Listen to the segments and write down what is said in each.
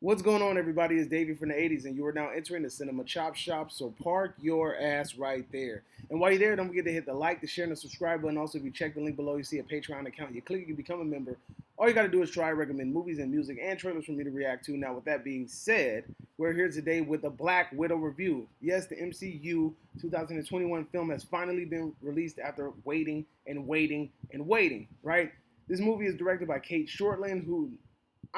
What's going on, everybody? It's Davey from the 80s, and you are now entering the Cinema Chop Shop, so park your ass right there. And while you're there, don't forget to hit the like, the share, and the subscribe button. Also, if you check the link below, you see a Patreon account. You click it, you become a member. All you got to do is try to recommend movies and music and trailers for me to react to. Now, with that being said, we're here today with a Black Widow review. Yes, the MCU 2021 film has finally been released after waiting and waiting and waiting, right? This movie is directed by Kate Shortland, who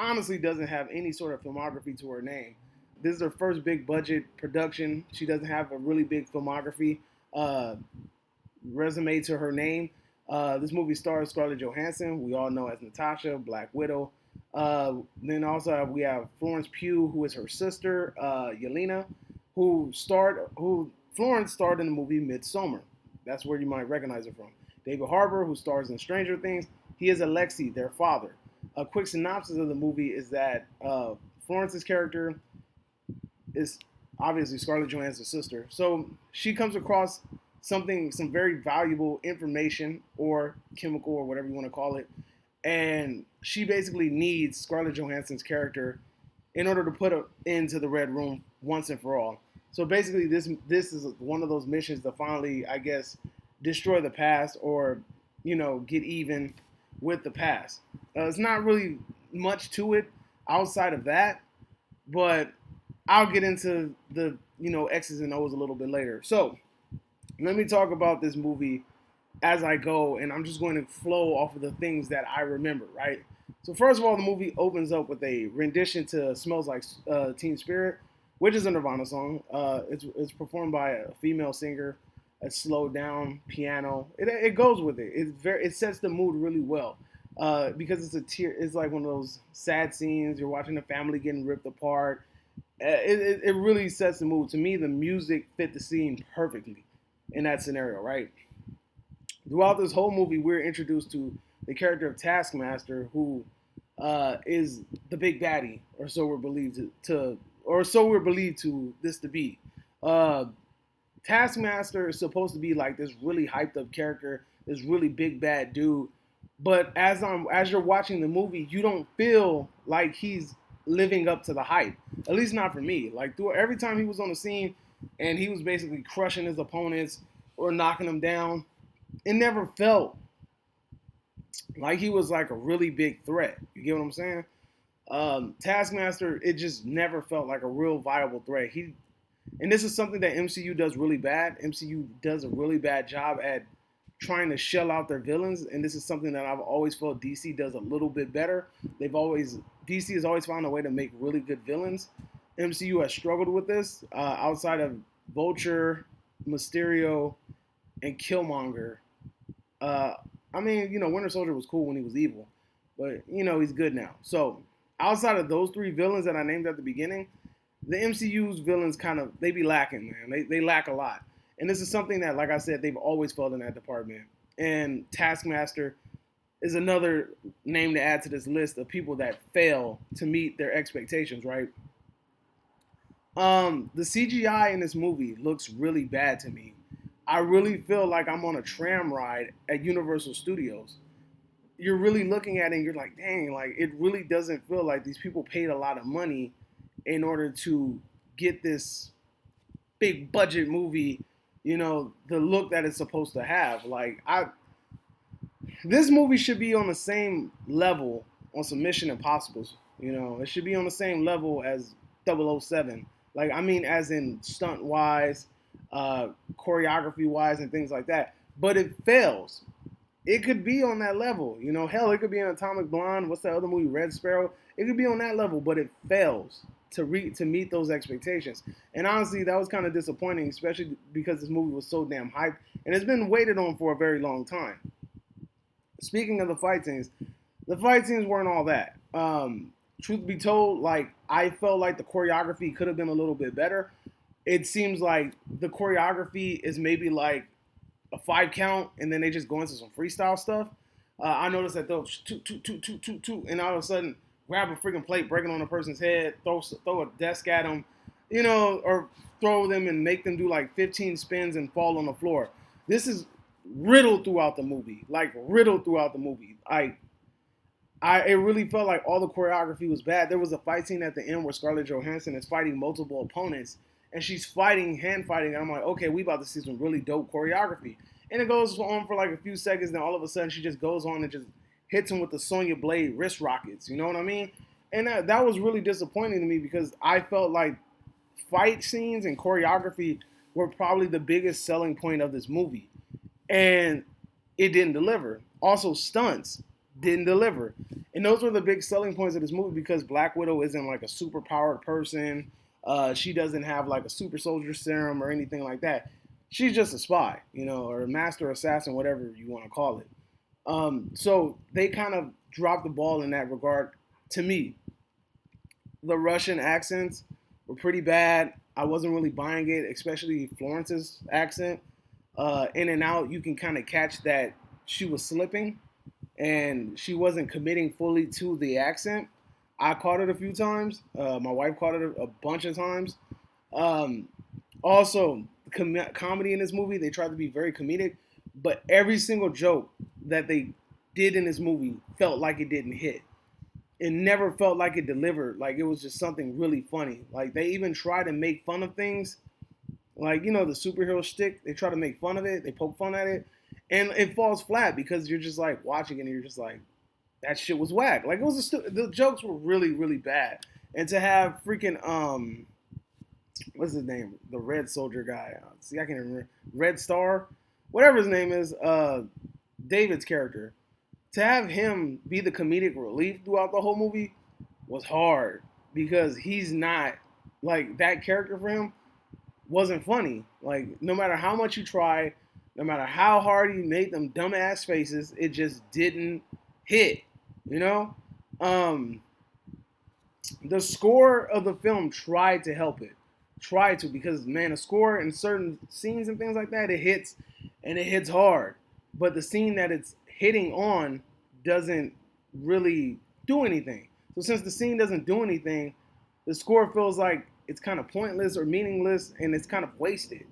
honestly doesn't have any sort of filmography to her name. This is her first big budget production. She doesn't have a really big filmography uh, resume to her name. This movie stars Scarlett Johansson, we all know as Natasha, Black Widow. Then also we have Florence Pugh, who is her sister, Yelena, who Florence starred in the movie Midsommar. That's where you might recognize her from. David Harbour, who stars in Stranger Things, he is Alexei, their father. A quick synopsis of the movie is that Florence's character is obviously Scarlett Johansson's sister. So she comes across some very valuable information or chemical or whatever you want to call it. And she basically needs Scarlett Johansson's character in order to put her into the Red Room once and for all. So basically, this is one of those missions to finally, I guess, destroy the past or get even with the past. It's not really much to it outside of that, but I'll get into the X's and O's a little bit later. So let me talk about this movie as I go, and I'm just going to flow off of the things that I remember, right? So first of all, the movie opens up with a rendition to "Smells Like Teen Spirit," which is a Nirvana song. It's performed by a female singer. A slowed down piano. It goes with it. It sets the mood really well. Because it's like one of those sad scenes. You're watching a family getting ripped apart. It really sets the mood. To me, the music fit the scene perfectly in that scenario, right? Throughout this whole movie, we're introduced to the character of Taskmaster, who is the big baddie, or so we're believed to this to be. Uh, Taskmaster is supposed to be like this really hyped up character, this really big bad dude. But as you're watching the movie, you don't feel like he's living up to the hype. At least not for me. Like every time he was on the scene and he was basically crushing his opponents or knocking them down, it never felt like he was like a really big threat. You get what I'm saying? Taskmaster, it just never felt like a real viable threat. And this is something that MCU does really bad. MCU does a really bad job at trying to shell out their villains, and this is something that I've always felt DC does a little bit better. DC has always found a way to make really good villains. MCU has struggled with this outside of Vulture, Mysterio, and Killmonger. Winter Soldier was cool when he was evil, but he's good now. So outside of those three villains that I named at the beginning, the MCU's villains they be lacking, man. They lack a lot. And this is something that, like I said, they've always felt in that department. And Taskmaster is another name to add to this list of people that fail to meet their expectations, right? The CGI in this movie looks really bad to me. I really feel like I'm on a tram ride at Universal Studios. You're really looking at it and you're like, dang, like it really doesn't feel like these people paid a lot of money in order to get this big budget movie, the look that it's supposed to have. This movie should be on the same level on some Mission Impossibles. It should be on the same level as 007. As in stunt wise, choreography wise, and things like that. But it fails. It could be on that level. Hell, it could be an Atomic Blonde. What's that other movie, Red Sparrow? It could be on that level, but it fails to meet those expectations. And honestly, that was kind of disappointing, especially because this movie was so damn hyped and it's been waited on for a very long time. Speaking of the fight scenes weren't all that. Truth be told, I felt like the choreography could have been a little bit better. It seems like the choreography is maybe like a 5 count and then they just go into some freestyle stuff. I noticed that they'll two, and all of a sudden grab a freaking plate, break it on a person's head, throw a desk at them, or throw them and make them do like 15 spins and fall on the floor. This is riddled throughout the movie, it really felt like all the choreography was bad. There was a fight scene at the end where Scarlett Johansson is fighting multiple opponents, and she's fighting, hand fighting. And I'm like, okay, we about to see some really dope choreography. And it goes on for like a few seconds, then all of a sudden she just goes on and just hits him with the Sonya Blade wrist rockets. You know what I mean? And that was really disappointing to me because I felt like fight scenes and choreography were probably the biggest selling point of this movie, and it didn't deliver. Also, stunts didn't deliver, and those were the big selling points of this movie because Black Widow isn't like a super powered person. She doesn't have like a super soldier serum or anything like that. She's just a spy, you know, or a master assassin, whatever you want to call it. So they kind of dropped the ball in that regard. To me, the Russian accents were pretty bad. I wasn't really buying it, especially Florence's accent. In and out, you can kind of catch that she was slipping and she wasn't committing fully to the accent. I caught it a few times. My wife caught it a bunch of times. Um, Also, comedy in this movie, they tried to be very comedic, but every single joke that they did in this movie felt like it didn't hit. It never felt like it delivered. Like it was just something really funny. Like they even try to make fun of things, like you know the superhero stick. They try to make fun of it. They poke fun at it, and it falls flat because you're just like watching it and you're just like, that shit was whack. Like it was the jokes were really really bad. And to have freaking what's his name, the Red Soldier guy. See, I can't remember. Red Star, whatever his name is. David's character, to have him be the comedic relief throughout the whole movie was hard because he's not like that character for him wasn't funny. Like no matter how much you try, no matter how hard you made them dumbass faces, it just didn't hit. You know, um, the score of the film tried to help it, tried to because man, a score in certain scenes and things like that, it hits and it hits hard. But the scene that it's hitting on doesn't really do anything. So since the scene doesn't do anything, the score feels like it's kind of pointless or meaningless and it's kind of wasted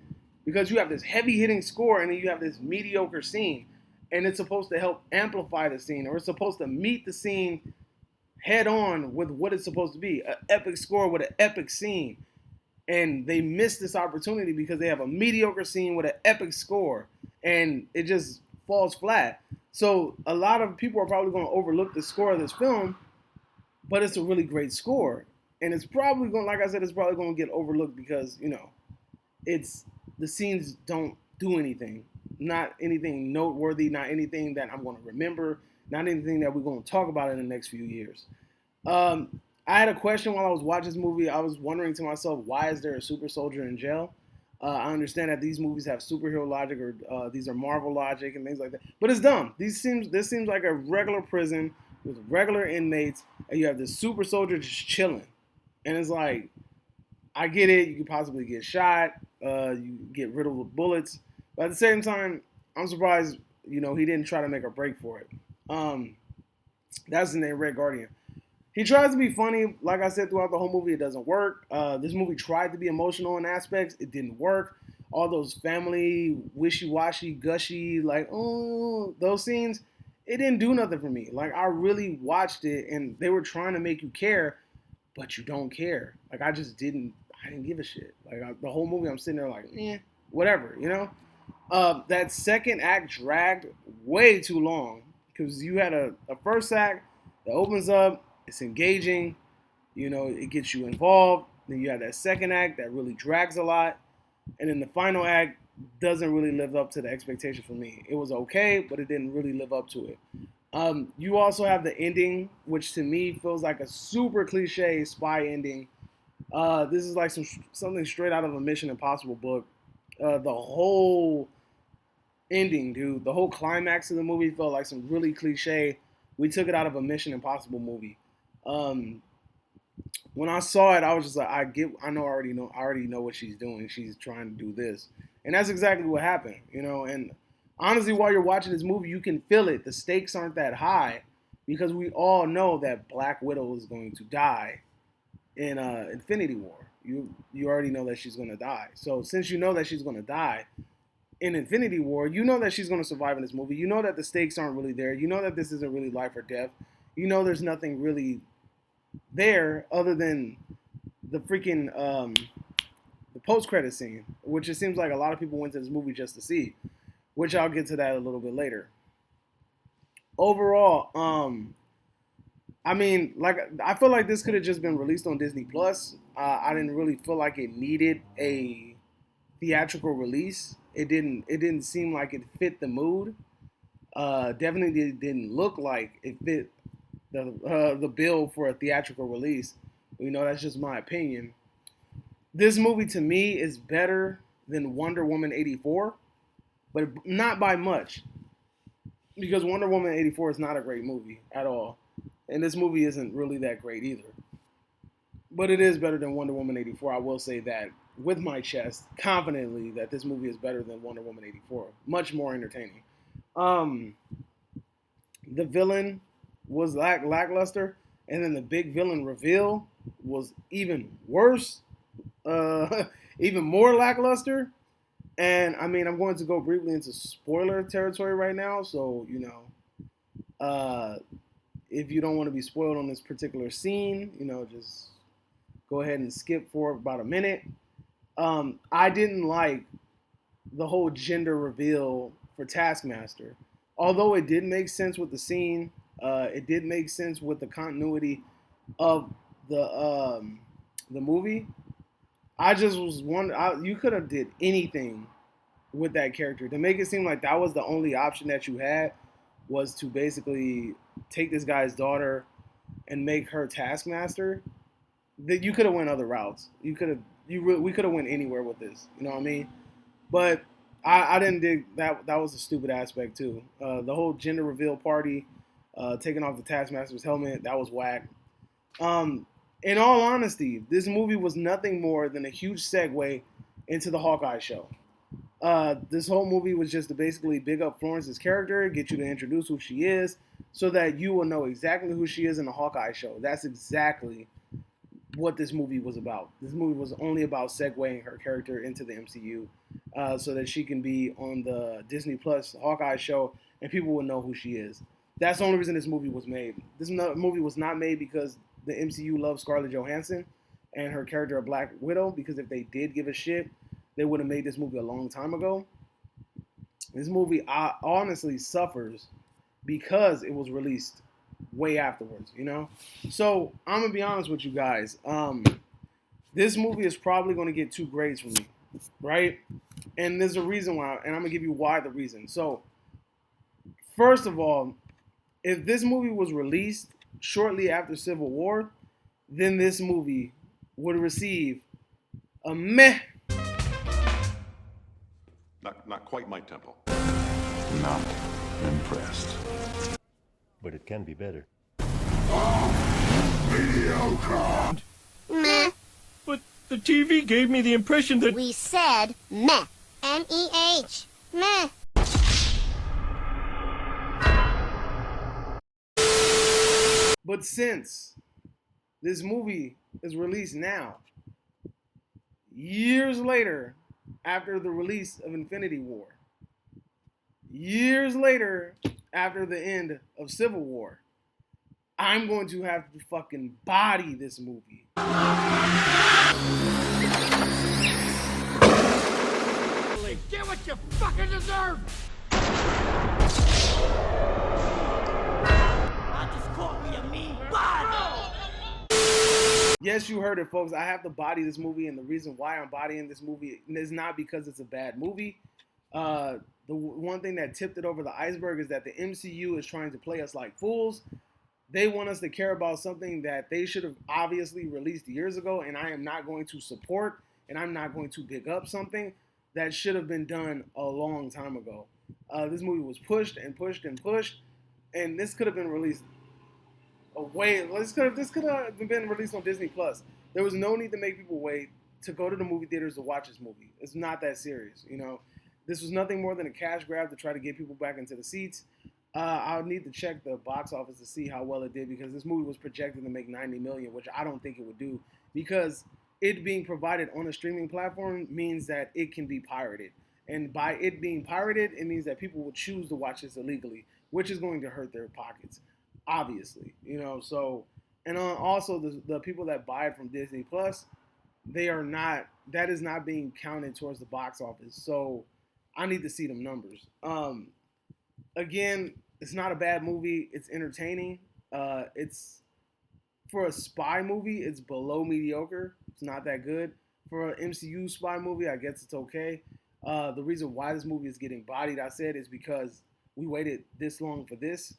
because you have this heavy hitting score and then you have this mediocre scene and it's supposed to help amplify the scene or it's supposed to meet the scene head on with what it's supposed to be, an epic score with an epic scene. And they miss this opportunity because they have a mediocre scene with an epic score and it just falls flat. So a lot of people are probably going to overlook the score of this film, but it's a really great score. And it's probably going, like I said, it's probably going to get overlooked because, you know, it's the scenes don't do anything. Not anything noteworthy, not anything that I'm going to remember, not anything that we're going to talk about in the next few years. I had a question while I was watching this movie. I was wondering to myself, why is there a super soldier in jail? I understand that these movies have superhero logic or these are Marvel logic and things like that, but it's dumb. This seems like a regular prison with regular inmates, and you have this super soldier just chilling, and it's like, I get it. You could possibly get shot. You get riddled with bullets, but at the same time, I'm surprised. You know, he didn't try to make a break for it. Um, that's the name, Red Guardian. He tries to be funny, like I said, throughout the whole movie. It doesn't work. This movie tried to be emotional in aspects. It didn't work. All those family wishy-washy, gushy, like, oh, those scenes, it didn't do nothing for me. Like, I really watched it, and they were trying to make you care, but you don't care. Like, I didn't give a shit. Like, the whole movie, I'm sitting there like, whatever, you know? That second act dragged way too long because you had a first act that opens up, it's engaging, you know, it gets you involved. Then you have that second act that really drags a lot, and then the final act doesn't really live up to the expectation for me. It was okay, but it didn't really live up to it. You also have the ending, which to me feels like a super cliche spy ending. This is like something straight out of a Mission Impossible book. The whole ending, dude, the whole climax of the movie felt like some really cliche. We took it out of a Mission Impossible movie. Um, when I saw it, I was just like, I already know what she's doing. She's trying to do this, and that's exactly what happened, you know. And honestly, while you're watching this movie, you can feel it. The stakes aren't that high because we all know that Black Widow is going to die in Infinity War. You already know that she's going to die. So since you know that she's going to die in Infinity War, you know that she's going to survive in this movie. You know that the stakes aren't really there. You know that this isn't really life or death. you know there's nothing really there other than the freaking the post credit scene, which it seems like a lot of people went to this movie just to see, which I'll get to that a little bit later. Overall, I mean, like I feel like this could have just been released on Disney Plus. I didn't really feel like it needed a theatrical release. It didn't. It didn't seem like it fit the mood. Definitely didn't look like it fit the bill for a theatrical release. You know, that's just my opinion. This movie to me is better than Wonder Woman 84, but not by much because Wonder Woman 84 is not a great movie at all. And this movie isn't really that great either. But it is better than Wonder Woman 84. I will say that with my chest, confidently, that this movie is better than Wonder Woman 84. Much more entertaining. Um, the villain was lackluster, and then the big villain reveal was even worse, even more lackluster. And I mean, I'm going to go briefly into spoiler territory right now, so you know, if you don't want to be spoiled on this particular scene, you know, just go ahead and skip for about a minute. I didn't like the whole gender reveal for Taskmaster. Although it did make sense with the scene, it did make sense with the continuity of the movie. I just was wondering, you could have did anything with that character to make it seem like that was the only option that you had was to basically take this guy's daughter and make her Taskmaster. That you could have went other routes. You could have we could have went anywhere with this. You know what I mean? But I didn't dig that. That was a stupid aspect too. The whole gender reveal party, taking off the Taskmaster's helmet, that was whack. In all honesty, this movie was nothing more than a huge segue into the Hawkeye show. This whole movie was just to basically big up Florence's character, get you to introduce who she is, so that you will know exactly who she is in the Hawkeye show. That's exactly what this movie was about. This movie was only about segueing her character into the MCU, so that she can be on the Disney Plus Hawkeye show and people will know who she is. That's the only reason this movie was made. This movie was not made because the MCU loves Scarlett Johansson and her character of Black Widow, because if they did give a shit, they would have made this movie a long time ago. This movie honestly suffers because it was released way afterwards, you know? So I'm gonna be honest with you guys. This movie is probably gonna get 2 grades from me, right? And there's a reason why, and I'm gonna give you why the reason. So, first of all, if this movie was released shortly after Civil War, then this movie would receive a meh. Not quite my tempo. Not impressed. But it can be better. Mediocre. Meh. But the TV gave me the impression that... We said meh. M-E-H. Meh. But since this movie is released now, years later, after the release of Infinity War, years later, after the end of Civil War, I'm going to have to fucking body this movie. Get what you fucking deserve! I just caught me a mean body! Yes, you heard it, folks. I have to body this movie, and the reason why I'm bodying this movie is not because it's a bad movie. The one thing that tipped it over the iceberg is that the MCU is trying to play us like fools. They want us to care about something that they should have obviously released years ago, and I am not going to support, and I'm not going to pick up something that should have been done a long time ago. This movie was pushed and pushed and pushed, and this could have been released This could have been released on Disney Plus. There was no need to make people wait to go to the movie theaters to watch this movie. It's not that serious, you know. This was nothing more than a cash grab to try to get people back into the seats. I'll need to check the box office to see how well it did, because this movie was projected to make $90 million, which I don't think it would do, because it being provided on a streaming platform means that it can be pirated. And by it being pirated, it means that people will choose to watch this illegally, which is going to hurt their pockets. obviously, you know. So, and also the people that buy it from Disney Plus, they are not. That is not being counted towards the box office. So, I need to see them numbers. Again, it's not a bad movie. It's entertaining. It's for a spy movie, it's below mediocre. It's not that good. For an MCU spy movie, I guess it's okay. The reason why this movie is getting bodied, I said, is because we waited this long for this.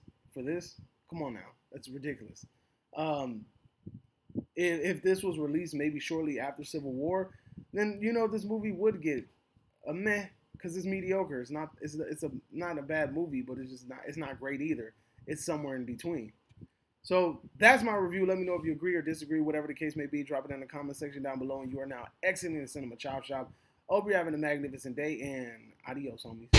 Come on now, that's ridiculous. If this was released maybe shortly after Civil War, then this movie would get a meh because it's mediocre. It's not a bad movie, but it's not great either. It's somewhere in between. So that's my review. Let me know if you agree or disagree, whatever the case may be. Drop it in the comment section down below. And you are now exiting the Cinema Chop Shop. Hope you're having a magnificent day, and adios, homies.